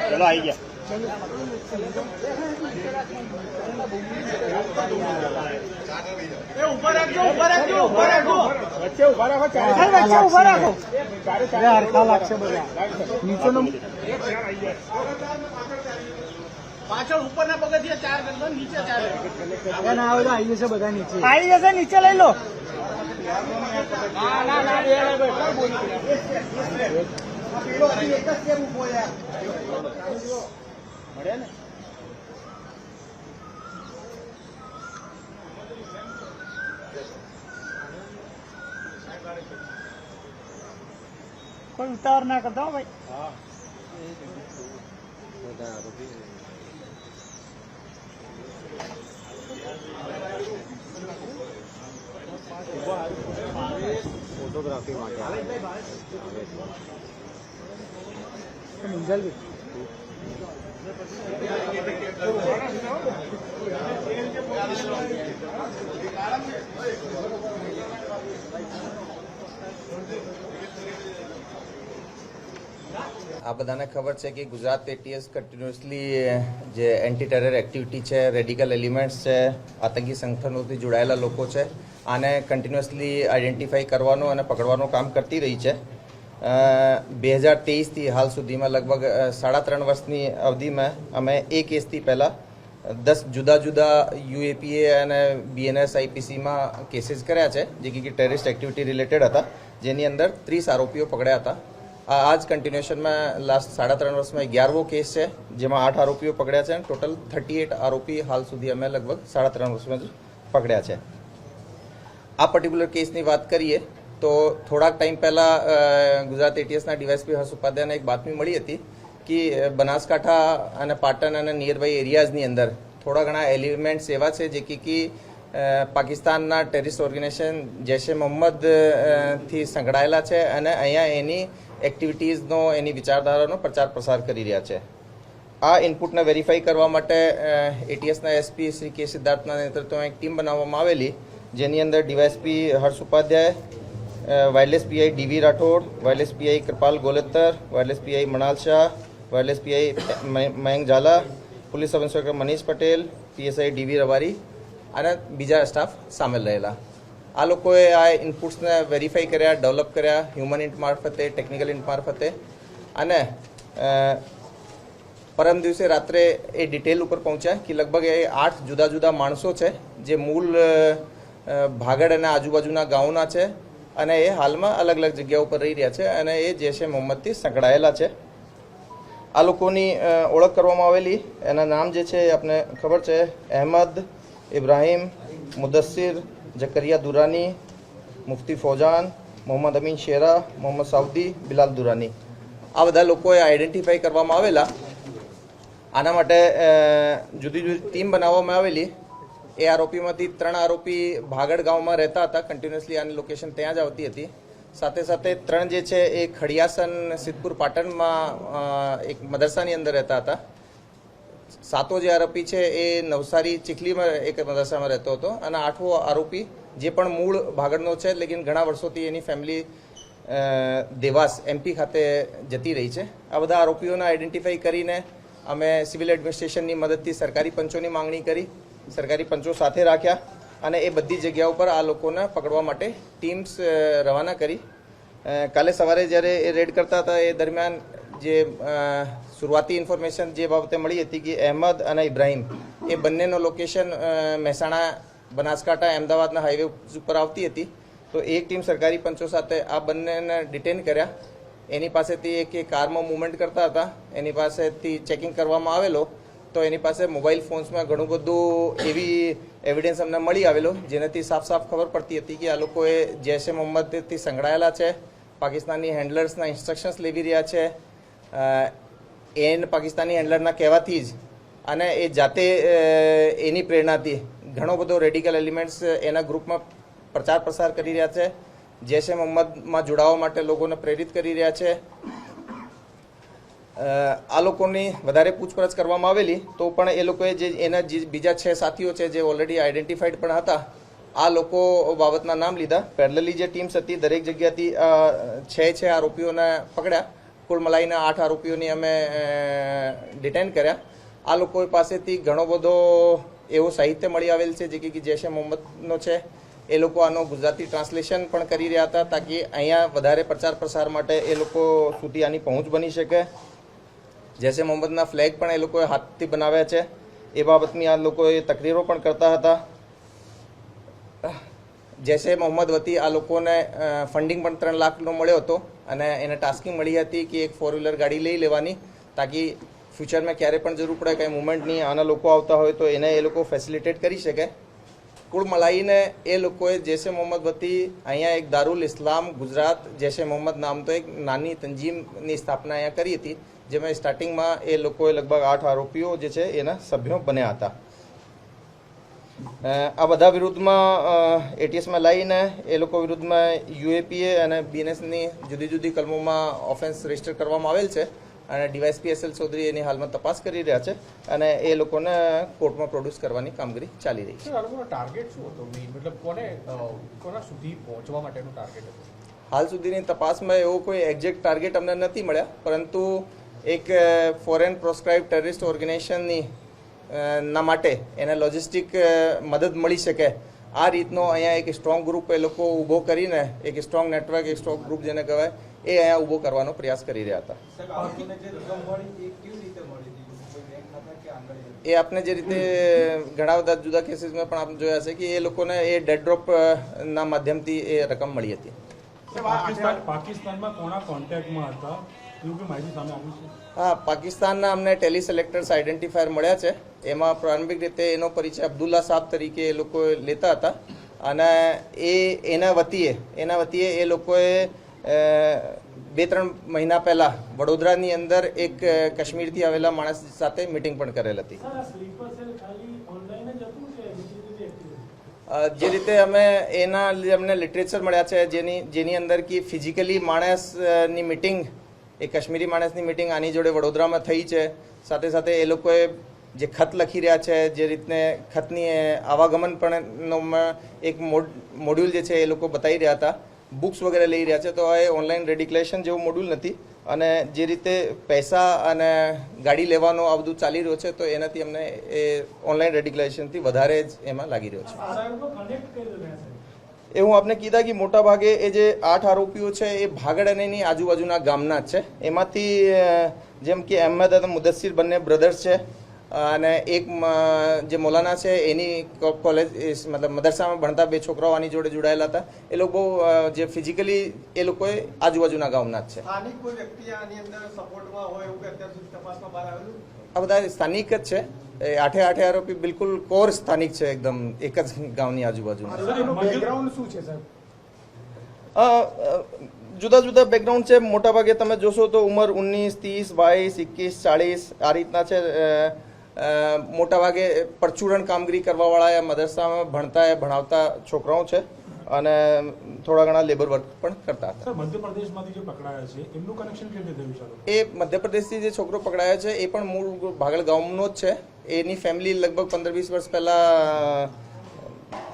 चलो आई गया ऊपर रखो बच्चे ऊपर रखो हरखा लागશે બધા નીચેનો પાછળ ઉપરના પગથિયા 4 કરજો નીચે 4 ના આવે તો આવી જશે બધા નીચે આવી જશે નીચે લઈ લો ના પેલો હજી એક જ સ્ટેપ ઉભો યાર મળે ને कोई उतार ना करता हूँ भाई हाँ फोटोग्राफी मंजल भी આ બધાને ખબર છે કે ગુજરાત એટીએસ કન્ટિન્યુઅસલી જે એન્ટી ટેરર એક્ટિવિટી છે, રેડિકલ એલિમેન્ટ્સ છે, આતંકી સંગઠનોથી જોડાયેલા લોકો છે, આને કન્ટિન્યુઅસલી આઈડેન્ટિફાઈ કરવાનું અને પકડવાનું કામ કરતી રહી છે. 2023થી હાલ સુધીમાં લગભગ 3.5 વર્ષની અવધિમાં અમે એ કેસથી પહેલાં 10 જુદા જુદા યુએપીએ અને બીએનએસ આઈપીસીમાં કેસીસ કર્યા છે, જે કે ટેરરિસ્ટ એક્ટિવિટી રિલેટેડ હતા, જેની અંદર 30 આરોપીઓ પકડ્યા હતા. આ જ કન્ટિન્યુએશનમાં લાસ્ટ 3.5 વર્ષમાં 11વો કેસ છે, જેમાં 8 આરોપીઓ પકડ્યા છે અને ટોટલ 38 આરોપી હાલ સુધી અમે લગભગ 3.5 વર્ષમાં પકડ્યા છે. આ પર્ટિક્યુલર કેસની વાત કરીએ તો થોડાક ટાઈમ પહેલાં ગુજરાત એટીએસના ડીવાયએસપી હર્ષ ઉપાધ્યાયને એક બાતમી મળી હતી કે બનાસકાંઠા અને પાટણ અને નિયરબાય એરિયાઝની અંદર થોડા ઘણા એલિમેન્ટ્સ એવા છે જે કે પાકિસ્તાનના ટેરરિસ્ટ ઓર્ગેનાઇઝેશન જૈશ એ મોહમ્મદ થી સંકળાયેલા છે અને અહીંયા એની એક્ટિવિટીઝનો, એની વિચારધારાનો પ્રચાર પ્રસાર કરી રહ્યા છે. આ ઇનપુટને વેરીફાઈ કરવા માટે એટીએસના એસપી શ્રી કે સિદ્ધાર્થના નેતૃત્વમાં એક ટીમ બનાવવામાં આવેલી, જેની અંદર DYSP Harsh Upadhyay, wireless PI DV Rathod, wireless PI Kripal Goletar, wireless PI Manal Shah, wireless PI Mayank Jhala, police sub inspector Manish Patel, PSI DV Rabari અને બીજા સ્ટાફ સામેલ રહેલા. આ લોકોએ આ ઇનપુટ્સને વેરીફાઈ કર્યા, ડેવલપ કર્યા હ્યુમન ઇન્ટ મારફતે, ટેકનિકલ ઇન્ટ મારફતે, અને પરમ દિવસે રાત્રે એ ડિટેલ ઉપર પહોંચ્યા કે લગભગ એ 8 જુદા જુદા માણસો છે જે મૂળ ભાગડ અને આજુબાજુના ગામોના છે અને એ હાલમાં અલગ અલગ જગ્યા ઉપર રહી રહ્યા છે અને એ જૈશ એ મોહમ્મદથી સંકળાયેલા છે. આ લોકોની ઓળખ કરવામાં આવેલી. એના નામ જે છે એ આપને ખબર છે: અહેમદ, ઇબ્રાહિમ, મુદસ્સિર, જકરિયા દુરાની, મુફ્તી ફૌજાન, મોહમ્મદ અમીન શેરા, મોહમ્મદ સાઉદી, બિલાલ દુરાની. આ બધા લોકોએ આઈડેન્ટિફાઈ કરવામાં આવેલા. આના માટે જુદી જુદી ટીમ બનાવવામાં આવેલી. એ આરોપીમાંથી 3 આરોપી ભાગડ ગામમાં રહેતા હતા, કન્ટિન્યુઅસલી આની લોકેશન ત્યાં જ આવતી હતી. સાથે સાથે 3 જે છે એ ખડિયાસન સિદ્ધપુર પાટણમાં એક મદરસાની અંદર રહેતા હતા. 7વો જે આરોપી છે એ નવસારી ચીખલીમાં એક મદરસામાં રહેતો હતો અને 8વો આરોપી જે પણ મૂળ ભાગડનો છે, લેકિન ઘણા વર્ષોથી એની ફેમિલી દેવાસ એમપી ખાતે જતી રહી છે. આ બધા આરોપીઓને આઈડેન્ટિફાઈ કરીને અમે સિવિલ એડમિનિસ્ટ્રેશનની મદદથી સરકારી પંચોની માંગણી કરી, સરકારી પંચો સાથે રાખ્યા અને એ બધી જગ્યાઓ પર આ લોકોને પકડવા માટે ટીમ્સ રવાના કરી. કાલે સવારે જ્યારે એ રેડ કરતા હતા એ દરમિયાન જે શરૂઆતી ઇન્ફોર્મેશન જે બાબતે મળી હતી કે અહેમદ અને ઇબ્રાહિમ એ બંનેનો લોકેશન મહેસાણા, બનાસકાંઠા, અમદાવાદના હાઈવે ઉપર આવતી હતી. તો એક ટીમ સરકારી પંચો સાથે આ બંનેને ડિટેન કર્યા. એની પાસેથી એક કારમાં મૂવમેન્ટ કરતા હતા, એની પાસેથી ચેકિંગ કરવામાં આવેલો તો એની પાસે મોબાઈલ ફોન્સમાં ઘણું બધું એવી એવિડન્સ અમને મળી આવેલો જેનાથી સાફ સાફ ખબર પડતી હતી કે આ લોકોએ જૈશ એ મોહમ્મદથી સંકળાયેલા છે પાકિસ્તાની હેન્ડલર્સના ઇન્સ્ટ્રક્શન્સ લેવી રહ્યા છે. પાકિસ્તાની હેન્ડલરના કહેવાથી જ અને એ જાતે એની પ્રેરણાથી ઘણો બધો રેડિકલ એલિમેન્ટ્સ એના ગ્રુપમાં પ્રચાર પ્રસાર કરી રહ્યા છે. જૈશ એ મોહમ્મદમાં જોડાવા માટે લોકોને પ્રેરિત કરી રહ્યા છે. આ લોકોની વધારે પૂછપરછ કરવામાં આવેલી તો પણ એ લોકોએ જે એના જે બીજા 6 સાથીઓ છે જે ઓલરેડી આઈડેન્ટિફાઈડ પણ હતા, આ લોકો બાબતના નામ લીધા. પેરેલલી જે ટીમ્સ હતી દરેક જગ્યાથી 6 આરોપીઓને પકડ્યા. કુલ મલાઈને 8 આરોપીઓની અમે ડિટેન કર્યા. આ લોકો પાસેથી ઘણો બધો એવો સાહિત્ય મળી આવેલ છે જે કે જૈશ એ મોહમ્મદનો છે. એ લોકો આનો ગુજરાતી ટ્રાન્સલેશન પણ કરી રહ્યા હતા તાકી અહીંયા વધારે પ્રચાર પ્રસાર માટે એ લોકો સુધી આની પહોંચ બની શકે. જૈશ એ મોહમ્મદના ફ્લેગ પણ એ લોકોએ હાથથી બનાવ્યા છે. એ બાબતની આ લોકોએ તકરીરો પણ કરતા હતા. જૈશ એ મોહમ્મદ વતી આ લોકોને ફંડિંગ પણ 3 લાખનો મળ્યો હતો અને એને ટાસ્કિંગ મળી હતી કે એક 4-વ્હીલર ગાડી લઈ લેવાની તાકી ફ્યુચરમાં ક્યારે પણ જરૂર પડે કંઈ મુવમેન્ટની આના લોકો આવતા હોય તો એને એ લોકો ફેસિલિટેટ કરી શકે. કુલ મલાઈને એ લોકોએ જૈશ એ મોહમ્મદ વતી અહીંયા એક દારૂલ ઇસ્લામ ગુજરાત જૈશ એ મોહમ્મદ નામતો એક નાની તંજીમની સ્થાપના અહીંયા કરી હતી, જેમાં સ્ટાર્ટિંગમાં એ લોકોએ લગભગ 8 આરોપીઓ જે છે એના સભ્યો બન્યા હતા. આ બધા વિરુદ્ધમાં એટીએસમાં લઈને એ લોકો વિરુદ્ધમાં યુએપીએ અને બીએનએસની જુદી જુદી કલમોમાં ઓફેન્સ રજીસ્ટર કરવામાં આવેલ છે અને ડીવાયએસપી એસએલ ચૌધરી એની હાલમાં તપાસ કરી રહ્યા છે અને એ લોકોને કોર્ટમાં પ્રોડ્યુસ કરવાની કામગીરી ચાલી રહી છે. ટાર્ગેટ શું હતો? મતલબ કોના સુધી પહોંચવા માટેનું ટાર્ગેટ હતું? હાલ સુધીની તપાસમાં એવો કોઈ એક્ઝેક્ટ ટાર્ગેટ અમને નથી મળ્યા, પરંતુ એક ફોરેન પ્રોસ્ક્રાઇબ ટેરરિસ્ટ ઓર્ગેનાઇઝેશનની ના માટે એને લોજિસ્ટિક મદદ મળી શકે આ રીતનો અહીંયા એક સ્ટ્રોંગ ગ્રુપ એ લોકો ઊભો કરીને એક સ્ટ્રોંગ નેટવર્ક એક સ્ટ્રોંગ ગ્રુપ જેને કહેવાય એ અહીંયા ઊભો કરવાનો પ્રયાસ કરી રહ્યા હતા. એ આપને જે રીતે ઘણા બધા જુદા કેસીસમાં પણ આપણે જોયા છે કે એ લોકોને એ ડેડ ડ્રોપના માધ્યમથી એ રકમ મળી હતી. પાકિસ્તાનમાં કોના કોન્ટેક્ટમાં હતા એવું કે માહિતી સામે આવી છે? હા, પાકિસ્તાનના અમને ટેલિસેલેક્ટર્સ આઈડેન્ટિફાયર મળ્યા છે. એમાં પ્રારંભિક રીતે એનો પરિચય અબ્દુલ્લા સાહેબ તરીકે એ લોકો લેતા હતા અને એના વતીએ એ લોકોએ 2-3 મહિના પહેલા વડોદરાની અંદર એક કાશ્મીરથી આવેલા માણસ સાથે મિટિંગ પણ કરેલ હતી. જે રીતે અમને લિટરેચર મળ્યા છે જેની અંદર કે ફિઝિકલી માણસની મિટિંગ એ કાશ્મીરી માણસની મિટિંગ આની જોડે વડોદરામાં થઈ છે. સાથે સાથે એ લોકોએ જે ખત લખી રહ્યા છે જે રીતને ખતની આવાગમન પણ એક મોડ્યુલ જે છે એ લોકો બતાવી રહ્યા હતા, બુક્સ વગેરે લઈ રહ્યા છે. તો એ ઓનલાઈન રેડિક્યુલેશન જેવું મોડ્યુલ નથી અને જે રીતે પૈસા અને ગાડી લેવાનો આ બધું ચાલી રહ્યો છે તો એનાથી અમને એ ઓનલાઈન રેડિક્યુલેશનથી વધારે જ એમાં લાગી રહ્યો છે. એ હું આપને કીધા કે મોટા ભાગે એ જે 8 આરોપીઓ છે એ ભાગડ અને એની આજુબાજુના ગામના જ છે. એમાંથી જેમ કે અહેમદ અને મુદસ્સીર બંને બ્રધર્સ છે અને એક જે મૌલાના છે એની કોલેજ મતલબ મદરસામાં ભણતા 2 છોકરાઓ આની જોડે જોડાયેલા હતા. એ લોકો જે ફિઝિકલી એ લોકોએ આજુબાજુના ગામના જ છે. સ્થાનિક કોઈ વ્યક્તિ આની અંદર સપોર્ટમાં હોય એવું કે અત્યાર સુધી તપાસમાં બહાર આવેલું? આ બધા સ્થાનિક જ છે. એ 8 આરોપી બિલકુલ કોર સ્થાનિક છે, એકદમ એક જ ગામની આજુબાજુના. બેકગ્રાઉન્ડ શું છે સાહેબ? જુદા જુદા બેકગ્રાઉન્ડ છે. મોટાભાગે તમે જોશો તો ઉંમર 19, 30, 22, 21, 40 આ રીતના છે. મોટાભાગે પરચુરણ કામગીરી કરવાવાળા મદરસામાં ભણાવતા છોકરાઓ છે અને થોડા ઘણા લેબર વર્ક પણ કરતા હતા. મધ્યપ્રદેશમાંથી જે પકડાયા છે એમનું કનેક્શન કેવી રીતે થયું? એ મધ્યપ્રદેશથી જે છોકરો પકડાયો છે એ પણ મૂળ ભાગળ ગામનો જ છે. એની ફેમિલી લગભગ 15-20 વર્ષ પહેલા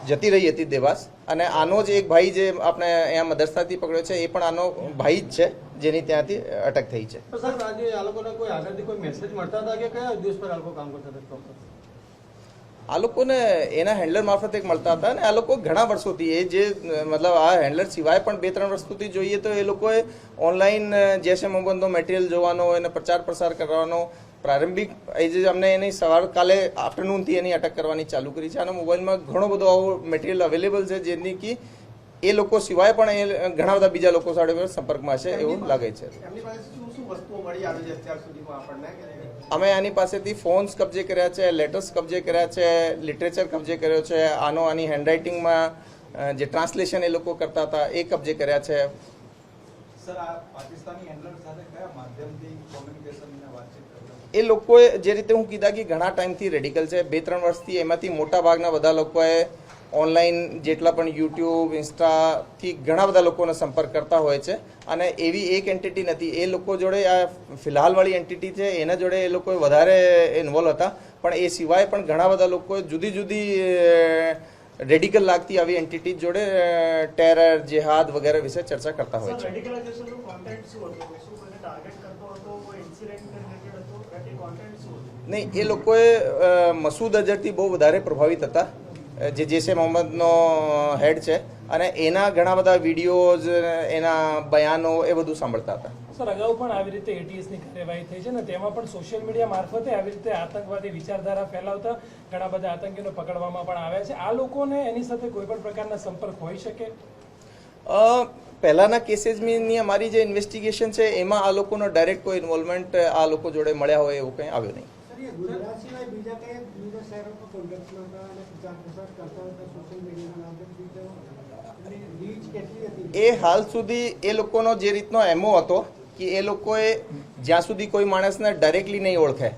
જતી રહી હતી દેવાસ અને આનો જ એક ભાઈ જે આપણે અહીંયા મદરસાથી પકડ્યો છે એ પણ આનો ભાઈ જ છે જેની ત્યાંથી અટક થઈ છે. સાહેબ, આજે આ લોકોને કોઈ આગળથી કોઈ મેસેજ મળતા હતા કે કયા ઉદ્દેશ પર આ લોકો કામ કરતા હતા? આ લોકોને એના હેન્ડલર મારફત એક મળતા હતા અને આ લોકો ઘણા વર્ષોથી એ જે મતલબ આ હેન્ડલર સિવાય પણ 2-3 વર્ષોથી જોઈએ તો એ લોકોએ ઓનલાઈન જૈશ એ મોહમ્મદનો મટીરિયલ જોવાનો એને પ્રચાર પ્રસાર કરવાનો પ્રારંભિક એ જે અમને એની કાલે આફ્ટરનૂનથી એની અટક કરવાની ચાલુ કરી છે. આના મોબાઈલમાં ઘણો બધો આવો મટીરિયલ અવેલેબલ છે જેની કે એ લોકો સિવાય પણ એ ઘણા બધા બીજા લોકો સાથે સંપર્કમાં છે એવું લાગે છે. અમે આની પાસેથી ફોન્સ કબજે કર્યા છે, લેટર્સ કબજે કર્યા છે, લિટરેચર કબજે કર્યો છે. આની હેન્ડરાઇટિંગમાં જે ટ્રાન્સલેશન એ લોકો કરતા હતા એ કબજે કર્યા છે. સર આ પાકિસ્તાની હેન્ડલર સાથે કયા માધ્યમથી કોમ્યુનિકેશન અને વાતચીત કરતા એ લોકોએ જે રીતે હું કીધા કે ઘણા ટાઈમથી રેડિકલ છે, 2-3 વર્ષથી, એમાંથી મોટા ભાગના બધા લોકોએ ઓનલાઈન જેટલા પણ યુટ્યુબ, ઇન્સ્ટાથી ઘણા બધા લોકોનો સંપર્ક કરતા હોય છે. અને એવી એક એન્ટિટી નથી, એ લોકો જોડે આ ફિલહાલવાળી એન્ટિટી છે એના જોડે એ લોકો વધારે ઇન્વોલ્વ હતા. પણ એ સિવાય પણ ઘણા બધા લોકોએ જુદી જુદી રેડિકલ લાગતી આવી એન્ટિટી જોડે ટેરર, જેહાદ વગેરે વિશે ચર્ચા કરતા હોય છે. નહીં, એ લોકોએ મસૂદ અઝહરથી બહુ વધારે પ્રભાવિત હતા, જે જૈશે મોહમ્મદનો હેડ છે, અને એના ઘણા બધા વિડીયોઝ, એના બયાનો એ બધું સાંભળતા હતા. સર, અગાઉ પણ આવી રીતે એટીએસની કાર્યવાહી થઈ છે ને, તેમાં પણ સોશિયલ મીડિયા મારફતે આવી રીતે આતંકવાદી વિચારધારા ફેલાવતા ઘણા બધા આતંકીઓને પકડવામાં પણ આવ્યા છે. આ લોકોને એની સાથે કોઈ પણ પ્રકારના સંપર્ક હોઈ શકે? પહેલાના કેસીસની અમારી જે ઇન્વેસ્ટિગેશન છે એમાં આ લોકોનો ડાયરેક્ટ કોઈ ઇન્વોલ્વમેન્ટ આ લોકો જોડે મળ્યા હોય એવું કંઈ આવ્યું નહીં. ગુજરાત સિવાય બીજા શહેરોમાં કોન્ટેક્ટમાં હતા અને પ્રચાર પ્રસાર કરતા હતા સોશિયલ મીડિયાના માધ્યમથી, રીચ કેટલી હતી? એ હાલ સુધી એ લોકોનો જે રીતનો એમઓ હતો કે એ લોકોએ જ્યાં સુધી કોઈ માણસને ડાયરેક્ટલી નહીં ઓળખે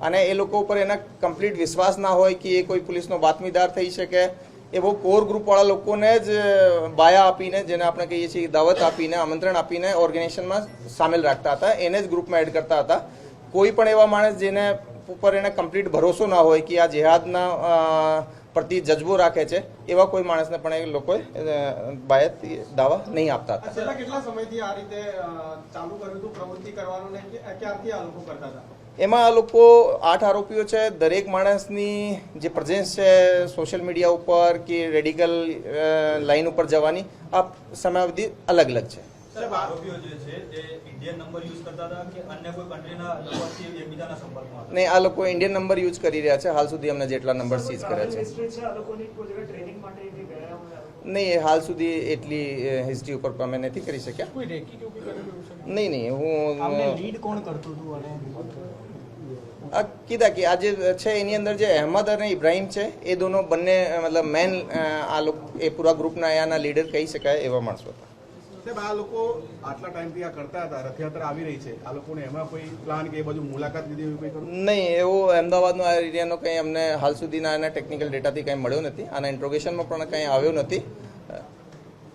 અને એ લોકો ઉપર એના કમ્પ્લીટ વિશ્વાસ ના હોય કે એ કોઈ પોલીસનો બાતમીદાર થઈ શકે, એ બહુ કોર ગ્રુપવાળા લોકોને જ બાયા આપીને, જેને આપણે કહીએ છીએ દાવત આપીને, આમંત્રણ આપીને ઓર્ગેનાઇઝેશનમાં સામેલ રાખતા હતા, એને જ ગ્રુપમાં એડ કરતા હતા. કોઈ પણ એવા માણસ જેને ઉપર એને કમ્પ્લીટ ભરોસો ના હોય કે આ જેહાદના પ્રતિ જજ્બો રાખે છે, એવા કોઈ માણસને પણ એ લોકોએ બાયત દાવા નહીં આપતા હતા. છેલ્લા કેટલા સમયથી આ રીતે ચાલુ કર્યું હતું પ્રવૃત્તિ કરવાનું ને ક્યારથી આ લોકો કરતા હતા? એમાં આ લોકો 8 આરોપીઓ છે. દરેક માણસની જે પ્રેઝન્સ છે સોશિયલ મીડિયા ઉપર કે રેડિકલ લાઈન ઉપર જવાની આ સમયાવધિ અલગ અલગ છે. આરોપીઓ જે છે તે ઇન્ડિયન નંબર યુઝ કરતા હતા કે અન્ય કોઈ કન્ટ્રીના નંબરથી એકબીજાના સંપર્કમાં હતા? નહીં, આ લોકો ઇન્ડિયન નંબર યુઝ કરી રહ્યા છે. હાલ સુધી અમને જેટલા નંબર સીઝ કર્યા છે. નહીં, હાલ સુધી એટલી હિસ્ટ્રી ઉપર અમે નથી કરી શક્યા. કોઈ રેકી કે એવું કંઈ કરેલું છે? નહીં, હું લીડ કોણ કરતું હતું? અને આ કીધા કે આ જે છે એની અંદર જે અહેમદ અને ઇબ્રાહિમ છે એ દોનો બંને મતલબ મેન આ લોકો એ પૂરા ગ્રુપના અહીંયાના લીડર કહી શકાય એવા માણસો હતા. સાહેબ, આ લોકો આટલા ટાઈમથી આ કરતા હતા, રથયાત્રા આવી રહી છે, આ લોકોને એમાં કોઈ પ્લાન કે એ બાજુ મુલાકાત લીધી એવું કંઈ ખરું? નહીં, એવો અમદાવાદનો આ એરિયાનો કંઈ અમને હાલ સુધીના એના ટેકનિકલ ડેટાથી કંઈ મળ્યો નથી. આના ઇન્ટ્રોગેશનમાં પણ કંઈ આવ્યો નથી.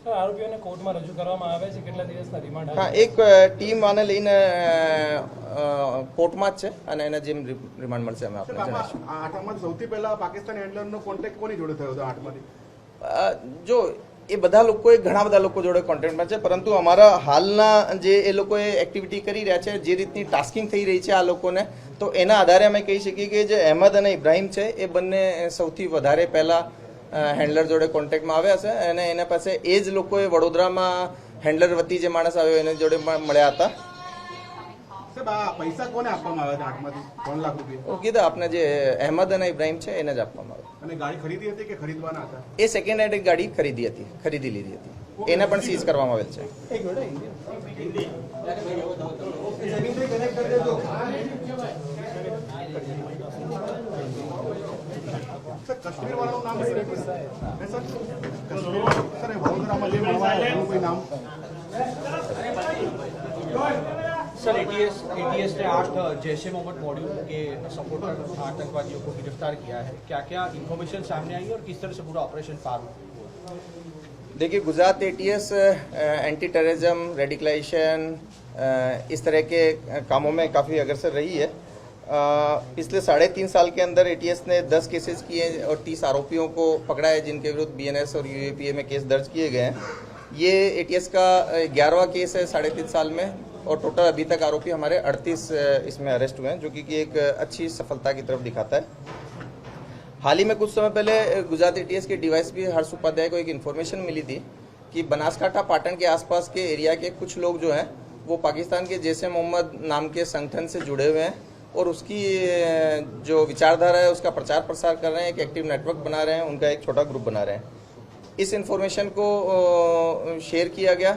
સર, આરોપીઓને કોર્ટમાં રજૂ કરવામાં આવે છે, કેટલા દિવસના રિમાન્ડ? હા, એક ટીમ આને લઈને કોર્ટમાં જ છે અને એને જેમ રિમાન્ડ મળશે અમે આપને જણાવીશું. આ આઠમાંથી સૌથી પહેલા પાકિસ્તાની હેન્ડલરનો કોન્ટેક્ટ કોની જોડે થયો હતો આઠમાંથી? જો એ બધા લોકોએ ઘણા બધા લોકો જોડે કોન્ટેક્ટમાં છે, પરંતુ અમારા હાલના જે એ લોકોએ એક્ટિવિટી કરી રહ્યા છે, જે રીતની ટાસ્કિંગ થઈ રહી છે આ લોકોને, તો એના આધારે અમે કહી શકીએ કે જે અહેમદ અને ઇબ્રાહિમ છે એ બંને સૌથી વધારે પહેલાં હેન્ડલર જોડે કોન્ટેક્ટમાં આવ્યા છે અને એના પાસે એ જ લોકોએ વડોદરામાં હેન્ડલર વતી જે માણસ આવ્યો એના જોડે મળ્યા હતા. સાહેબ, આ પૈસા કોને આપવામાં આવ્યા હતા આઠમાંથી 3 લાખ રૂપિયા? હું કીધા આપને જે અહેમદ અને ઇબ્રાહિમ છે એને જ આપવામાં આવ્યો. અને ગાડી ખરીદી હતી કે ખરીદવાના હતા? એ સેકન્ડ હેન્ડ ગાડી ખરીદી લીધી હતી. એને પણ સીઝ કરવામાં આવેલ છે. કાશ્મીર વાળાનું નામ સર, એ વડોદરામાં જે મળવા આવ્યા કોઈ નામ? सर, एटीएस ने 8 जैश ए मोहम्मद मॉड्यूल के सपोर्टर आतंकवादियों को गिरफ्तार किया है. क्या क्या इन्फॉर्मेशन सामने आई और किस तरह से पूरा ऑपरेशन पार हुआ? देखिए, Gujarat ATS anti terrorism, radicalisation, इस तरह के कामों में काफ़ी अग्रसर रही है. पिछले 3.5 साल के अंदर एटीएस ने 10 केसेस किए और 30 आरोपियों को पकड़ा है, जिनके विरुद्ध बीएनएस और यूएपीए में केस दर्ज किए गए हैं. ये एटीएस का 11वां केस है 3.5 साल में, और टोटल अभी तक आरोपी हमारे 38 इसमें अरेस्ट हुए हैं, जो कि एक अच्छी सफलता की तरफ दिखाता है. हाल ही में कुछ समय पहले गुजरात एटीएस के डीवाईएसपी हर्ष उपाध्याय को एक इन्फॉर्मेशन मिली थी कि बनासकांठा पाटन के आसपास के एरिया के कुछ लोग जो हैं वो पाकिस्तान के जैश ए मोहम्मद नाम के संगठन से जुड़े हुए हैं और उसकी जो विचारधारा है उसका प्रचार प्रसार कर रहे हैं, एक एक्टिव नेटवर्क बना रहे हैं, उनका एक छोटा ग्रुप बना रहे हैं. इस इन्फॉर्मेशन को शेयर किया गया.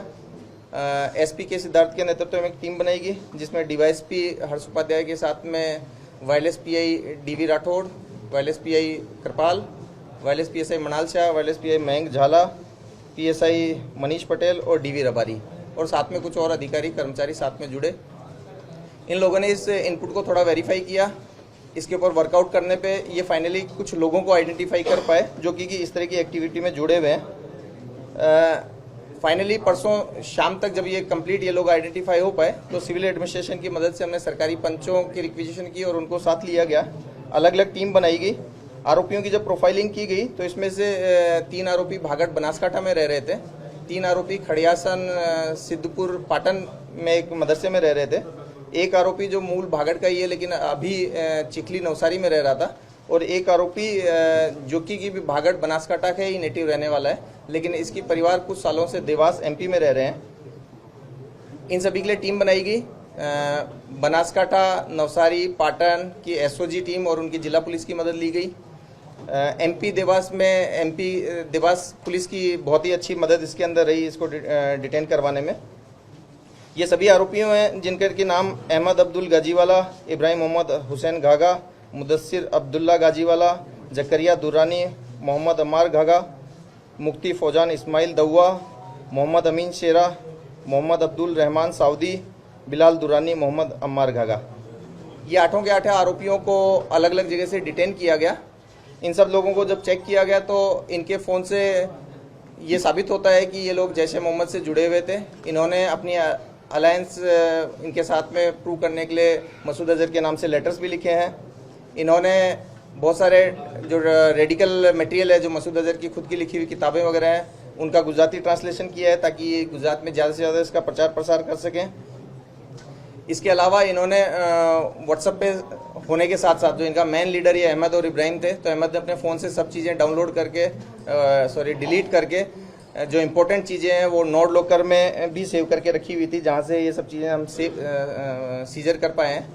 एसपी के सिद्धार्थ के नेतृत्व में एक टीम बनाएगी, जिसमें डीवाईएसपी हर्ष उपाध्याय के साथ में wireless PI DV Rathod, wireless PI Kripal, wireless PSI Manal Shah, wireless pi Mayank झाला, पीएसआई मनीष पटेल और डीवी रबारी, और साथ में कुछ और अधिकारी कर्मचारी साथ में जुड़े। इन लोगों ने इस इनपुट को थोड़ा वेरीफाई किया। इसके ऊपर वर्कआउट करने पे ये फाइनली कुछ लोगों को आइडेंटिफाई कर पाए जो कि इस तरह की एक्टिविटी में जुड़े हुए हैं। फाइनली परसों शाम तक जब ये कंप्लीट ये लोग आइडेंटिफाई हो पाए तो सिविल एडमिनिस्ट्रेशन की मदद से हमने सरकारी पंचों की रिक्विजिशन की और उनको साथ लिया गया। अलग अलग टीम बनाई गई। आरोपियों की जब प्रोफाइलिंग की गई तो इसमें से 3 आरोपी भागड़ बनासकाठा में रह रहे थे, 3 आरोपी खड़ियासन सिद्धपुर पाटन में एक मदरसे में रह रहे थे, एक आरोपी जो मूल भागड़ का ही है लेकिन अभी चिखली नवसारी में रह रहा था, और एक आरोपी जो कि भी भागड़ बनासकाठा का ही नेटिव रहने वाला है लेकिन इसकी परिवार कुछ सालों से देवास एमपी में रह रहे हैं। इन सभी के लिए टीम बनाई गई। बनासकाठा, नवसारी, पाटन की एसओजी टीम और उनकी जिला पुलिस की मदद ली गई। एमपी देवास पुलिस की बहुत ही अच्छी मदद इसके अंदर रही इसको डिटेन करवाने में। ये सभी आरोपियों हैं जिनके नाम अहमद अब्दुल गाजीवाला, इब्राहिम मोहम्मद हुसैन घागा, मुदस्सिर अब्दुल्ला गाजीवाला, जकरिया दुरानी, मोहम्मद अमार घागा, मुफ्ती फौजान इस्माइल दउआ, मोहम्मद अमीन शेरा, मोहम्मद अब्दुल रहमान साउदी, बिलाल दुरानी, मोहम्मद अम्मार घागा। ये 8 के 8 आरोपियों को अलग अलग जगह से डिटेन किया गया। इन सब लोगों को जब चेक किया गया तो इनके फ़ोन से ये साबित होता है कि ये लोग जैश ए मोहम्मद से जुड़े हुए थे। इन्होंने अपनी अलायंस इनके साथ में प्रूव करने के लिए मसूद अजहर के नाम से लेटर्स भी लिखे हैं। इन्होंने बहुत सारे जो रेडिकल मटेरियल है, जो मसूद अजहर की खुद की लिखी हुई किताबें वगैरह हैं, उनका गुजराती ट्रांसलेशन किया है ताकि ये गुजरात में ज़्यादा से ज़्यादा इसका प्रचार प्रसार कर सकें। इसके अलावा इन्होंने व्हाट्सएप पे होने के साथ साथ जो इनका मेन लीडर ये अहमद और इब्राहिम थे, तो अहमद ने अपने फ़ोन से सब चीज़ें डाउनलोड करके डिलीट करके जो इम्पोर्टेंट चीज़ें हैं वो नोट लॉकर में भी सेव करके रखी हुई थी, जहाँ से ये सब चीज़ें हम सीजर कर पाए हैं।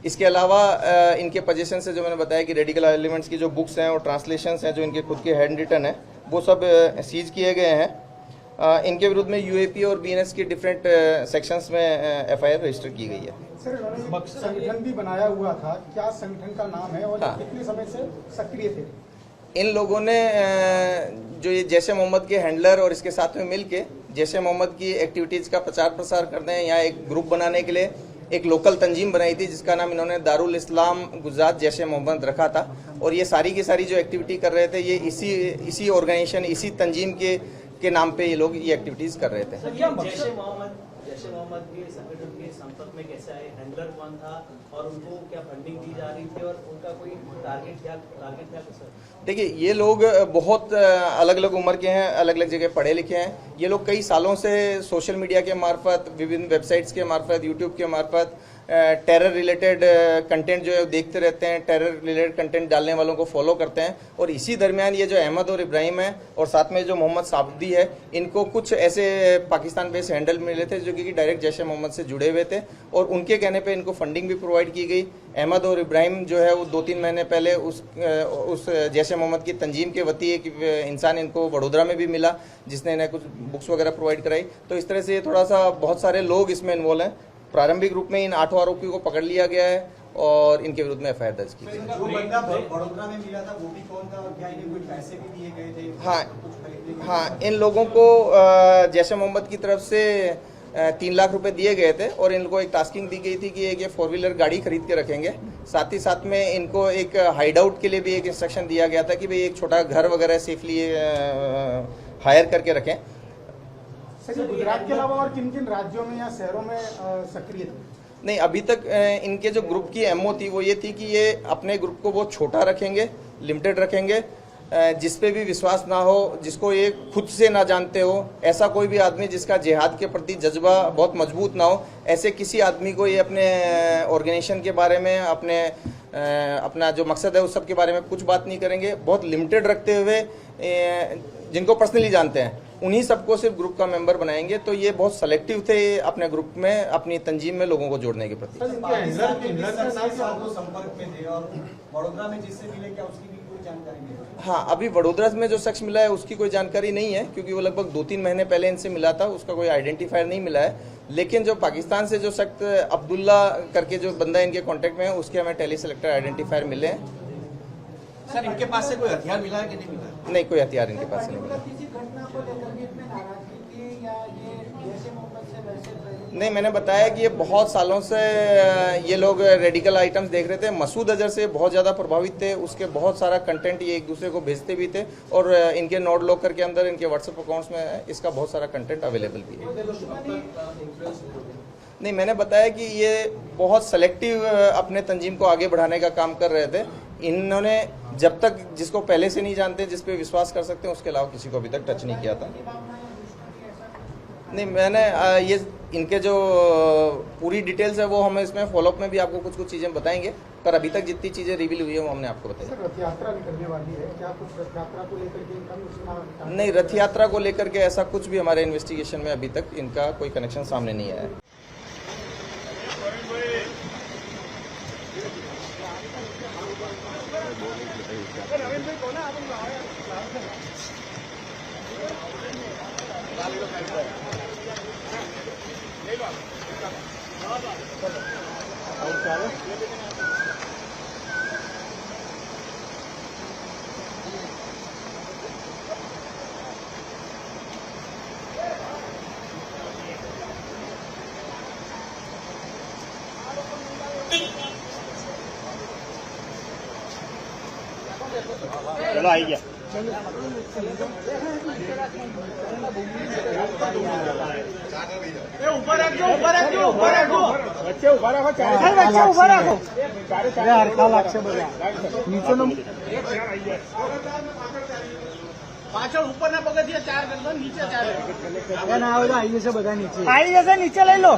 इसके अलावा इनके पोजीशन से जो मैंने बताया कि रेडिकल एलिमेंट्स की जो बुक्स हैं और ट्रांसलेशंस हैं जो इनके खुद के हैंड रिटन है वो सब सीज किए गए हैं। इनके विरुद्ध में यूएपी और बीएनएस की डिफरेंट सेक्शंस में एफआईआर रजिस्टर की गई है। सर, इन्होंने संगठन भी बनाया हुआ था, क्या संगठन का नाम है और हाँ। कितने समय से सक्रिय थे? इन लोगों ने जो ये जैश ए मोहम्मद के हैंडलर और इसके साथ में मिल के जैश ए मोहम्मद की एक्टिविटीज़ का प्रचार प्रसार करते हैं। यहाँ एक ग्रुप बनाने के लिए एक लोकल तंजीम बनाई थी जिसका नाम इन्होंने दारुल इस्लाम गुजरात जैश ए मोहम्मद रखा था, और ये सारी की सारी जो एक्टिविटी कर रहे थे ये इसी ऑर्गेनाइजेशन, इसी तंजीम के नाम पे ये लोग ये एक्टिविटीज़ कर रहे थे। जैश ए मोहम्मद के संगठन के संपर्क में कैसे आए, हैंडलर कौन था और उनको क्या फंडिंग दी जा रही थी और उनका कोई टारगेट क्या सर? देखिए, ये लोग बहुत अलग अलग उम्र के हैं, अलग अलग जगह पढ़े लिखे हैं। ये लोग कई सालों से सोशल मीडिया के मार्फत, विभिन्न वेबसाइट्स के मार्फत, यूट्यूब के मार्फत टेरर रिलेटेड कंटेंट जो है देखते रहते हैं, टेरर रिलेटेड कंटेंट डालने वालों को फॉलो करते हैं। और इसी दरमियान ये जो अहमद और इब्राहिम है और साथ में जो मोहम्मद साबदी है, इनको कुछ ऐसे पाकिस्तान बेस्ड हैंडल मिले थे जो कि डायरेक्ट जैश ए मोहम्मद से जुड़े हुए थे, और उनके कहने पे इनको फंडिंग भी प्रोवाइड की गई। अहमद और इब्राहिम जो है वो 2-3 महीने पहले उस जैश ए मोहम्मद की तंजीम के वती एक इंसान इनको वडोदरा में भी मिला जिसने इन्हें कुछ बुक्स वगैरह प्रोवाइड कराई। तो इस तरह से थोड़ा सा बहुत सारे लोग इसमें इन्वॉल्व हैं। प्रारंभिक रूप में इन 8 आरोपियों को पकड़ लिया गया है और इनके विरुद्ध में एफआईआर दर्ज की गई। जो बंदा वडोदरा में मिला था वो भी कौन था और क्या इन्हें कोई पैसे भी दिए गए थे? हाँ, इन लोगों को जैश ए मोहम्मद की तरफ से 3 लाख रुपए दिए गए थे और इनको एक टास्किंग दी गई थी कि एक ये 4-व्हीलर गाड़ी खरीद के रखेंगे। साथ ही साथ में इनको एक हाइड आउट के लिए भी एक इंस्ट्रक्शन दिया गया था कि भाई एक छोटा घर वगैरह सेफली हायर करके रखें। सर, गुजरात के अलावा और किन किन राज्यों में या शहरों में सक्रिय थे? नहीं, अभी तक इनके जो ग्रुप की एमओ थी वो ये थी कि ये अपने ग्रुप को बहुत छोटा रखेंगे, लिमिटेड रखेंगे, जिस पे भी विश्वास ना हो, जिसको ये खुद से ना जानते हो, ऐसा कोई भी आदमी जिसका जिहाद के प्रति जज्बा बहुत मजबूत ना हो, ऐसे किसी आदमी को ये अपने ऑर्गेनाइजेशन के बारे में, अपना जो मकसद है उस सब के बारे में कुछ बात नहीं करेंगे। बहुत लिमिटेड रखते हुए जिनको पर्सनली जानते हैं उन्हीं सबको सिर्फ ग्रुप का मेंबर बनाएंगे। तो ये बहुत सेलेक्टिव थे अपने ग्रुप में, अपनी तंजीम में लोगों को जोड़ने के प्रति। हाँ, अभी वडोदरा में जो शख्स मिला है उसकी कोई जानकारी नहीं है क्योंकि वो लगभग 2-3 महीने पहले इनसे मिला था, उसका कोई आइडेंटिफायर नहीं मिला है। लेकिन जो पाकिस्तान से जो शख्स अब्दुल्ला करके जो बंदा इनके कांटेक्ट में है उसके हमें टेली सेलेक्टर आइडेंटिफायर मिले हैं। सर, इनके पास से कोई हथियार मिला है कि नहीं मिला? नहीं, कोई हथियार इनके पास नहीं मिला। किसी घटना को लेकर भी इसमें नाराजगी थी या ये जैश ए मोहम्मद से नहीं, मैंने बताया कि ये बहुत सालों से ये लोग रेडिकल आइटम्स देख रहे थे। मसूद अजहर से बहुत ज़्यादा प्रभावित थे, उसके बहुत सारा कंटेंट ये एक दूसरे को भेजते भी थे और इनके नोट लॉकर के अंदर, इनके व्हाट्सएप अकाउंट्स में इसका बहुत सारा कंटेंट अवेलेबल भी है। नहीं, मैंने बताया कि ये बहुत सेलेक्टिव अपने तंजीम को आगे बढ़ाने का काम कर रहे थे। इन्होंने जब तक जिसको पहले से नहीं जानते, जिस पे विश्वास कर सकते हैं, उसके अलावा किसी को अभी तक टच नहीं किया था। नहीं, मैंने ये इनके जो पूरी डिटेल्स है वो हम इसमें फॉलोअप में भी आपको कुछ कुछ चीज़ें बताएंगे, पर अभी तक जितनी चीज़ें रिवील हुई है वो हमने आपको बताई। सर, रथ यात्रा निकलने वाली है, क्या कुछ रथ यात्रा को लेकर के इनका भी नहीं, रथ यात्रा को लेकर के ऐसा कुछ भी हमारे इन्वेस्टिगेशन में अभी तक इनका कोई कनेक्शन सामने नहीं आया है। चलो आई गया ऊपर रखो, ऊपर रखो, ऊपर रखो। बच्चे ऊपर रखो, बच्चे ऊपर रखो। नीचे પાછળ ઉપરના પગથિયે 4 કરજો, નીચે 4 आई जैसे नीचे ले लो।